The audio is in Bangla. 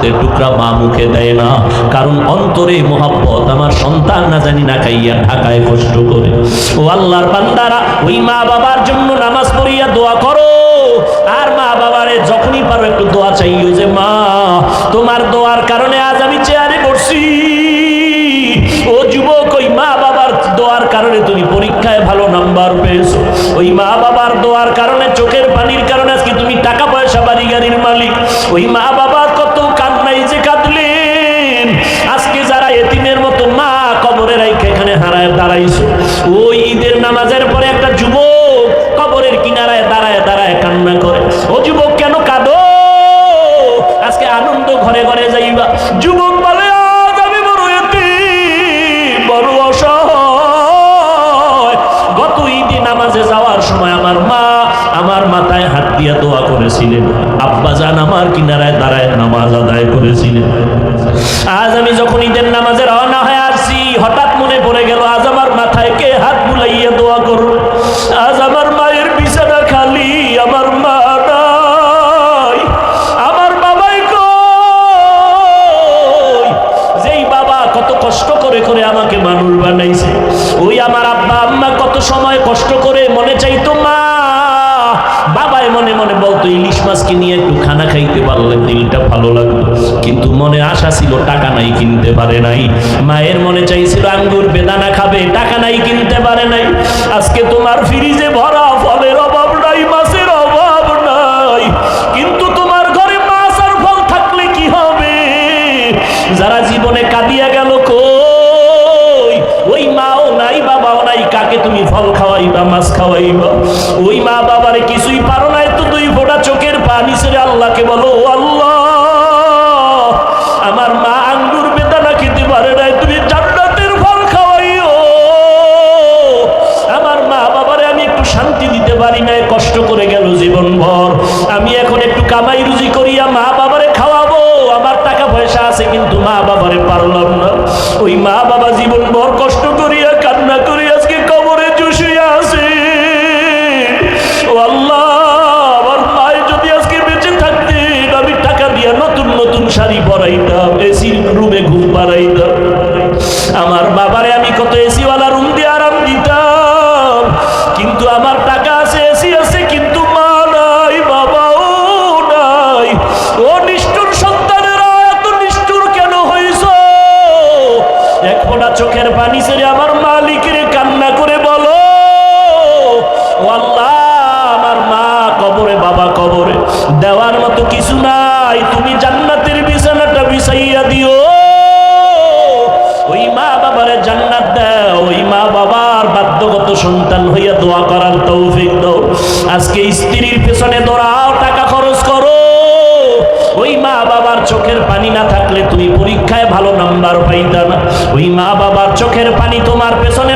গোস্তের টুকরা মা মুখে দেয় না, কারণ অন্তরে মোহাব্বত। আমার সন্তান না জানি না খাইয়া ঢাকায় কষ্ট করে। ও আল্লাহর বান্দারা, ওই মা বাবার জন্য নামাজ পড়িয়া দোয়া করো। আর মা বাবারে যখনই পারো একটু দোয়া চাইও যে মা, তোমার দোয়ার কারণে আজ আমি চেয়ারে বসছি। ও যুবক, ওই মা বাবার দোয়ার কারণে তুমি পরীক্ষায় ভালো নাম্বার পেয়েছো। ওই মা বাবার দোয়ার কারণে, চোখের পানির কারণে আজকে তুমি টাকা পয়সা বাড়ি গাড়ির মালিক। ওই মা বাবা কত কান্নাই যে কাঁদলেন। আজকে যারা এতিমের মতো মা কবরে রাইখে এখানে হারায় দাঁড়াইছো, ওই ঈদের নামাজের পরে একটা যুবক কবরের কিনারায় দাঁড়ায় দাঁড়ায় কান্না করে। ও যুবক, কেন কাঁদো? আজকে আনন্দ ঘরে ঘরে যাইবা। যুবক বলে, আজ আমি বড় এতিম, বড় অসহায়। গত ঈদে নামাজে যাওয়ার সময় আমার মা আমার মাথায় হাত দিয়া দোয়া করেছিলেন, আব্বা জান আমার কিনারায় দাঁড়ায় নামাজ আদায় করেছিলেন। আজ আমি যখন ঈদের নামাজে রওনা হয়ে আসছি, হঠাৎ মনে পড়ে গেল আজ আমার মাথায় কে হাত বুলাইয়া দোয়া করবে। আজ আমার মায়ের বিছানা খালি, আমার মা নাই, আমার বাবাই কই। যেই বাবা কত কষ্ট করে করে আমাকে মানুষ বানাইছে, ওই আমার আব্বা আম্মা কত সময় কষ্ট করে মনে চাইতো মা। বাবাই মনে মনে বলতো ইলিশ মাছকে নিয়ে একটু খানা খাইতে পারলে দিলটা ভালো লাগতো, কিন্তু মনে আশা ছিল টাকা নাই, কিনতে পারে নাই। মায়ের মনে চাইছিল আঙ্গুর বেদানা খাবে, টাকা নাই, কিনতে পারে নাই। আজকে তোমার ফ্রিজে ভরা ফলের অভাব নাই, মাছের অভাব নাই, কিন্তু তোমার ঘরে মাছ আর ফল থাকলে কি হবে? যারা জীবনে কাঁদিয়া গেল কই? ওই মাও নাই, বাবাও নাই, কাকে তুমি ফল খাওয়াইবা, মাছ খাওয়াইবা? ওই মা বাবারে কিছুই পারো নাই, তো দুই ফোঁটা চোখের পানি ছেড়ে আল্লাহকে বলো, আল্লাহ আমার মা আঙ্গুর বেদানা খেতে পারে নাই, তুমি জান্নাতের ফল খাওয়াইও। আমার মা বাবারে আমি একটু শান্তি দিতে পারি নাই, কষ্ট করে গেল জীবনভর। আমি এখন একটু কামাই রুজি করিয়া মা বাবারে খাওয়াবো। আমার টাকা পয়সা আছে, কিন্তু মা বাবারে পারলাম না। ওই মা বাবা জীবনভর কষ্ট করিয়া কান্না করি আজকে কবরে চুষিয়া আছে। ও আল্লাহ, আমার মায়ের যদি আজকে বেঁচে থাকতেন, আমি টাকা দিয়া নতুন নতুন শাড়ি পরাইতাম, এসির রুমে ঘুম পাড়াইতাম। আমার বাবারে আমি কত এসিওয়ালা রুম দিয়ে আরাম দিতাম, কিন্তু আমার টাকা আছে, এসি আছে, কিন্তু মা নাই, বাবাও নাই। ও নিষ্ঠুর সন্তানেরা, এত নিষ্ঠুর কেন হইছ? এক ফোঁটা চোখের পানি ছেড়ে আমার মালিকের কান্না করে বলো, ও আল্লাহ আমার মা কবরে, বাবা কবরে, দেওয়ার মতো কিছু নাই, তুমি জান্নাতের বিছানাটা বিছাইয়া দিও। ওই মা বাবারে জান্নাত দাও, ওই মা বাবার বাধ্যগত সন্তান হইয়া দোয়া করার তৌফিক দাও। আজকে স্ত্রীর পেছনে দৌড়াও, টাকা খরচ করো। ওই মা বাবার চোখের পানি না থাকলে তুমি পরীক্ষায় ভালো নাম্বার পাইতা না। ওই মা বাবার চোখের পানি তোমার পেছনে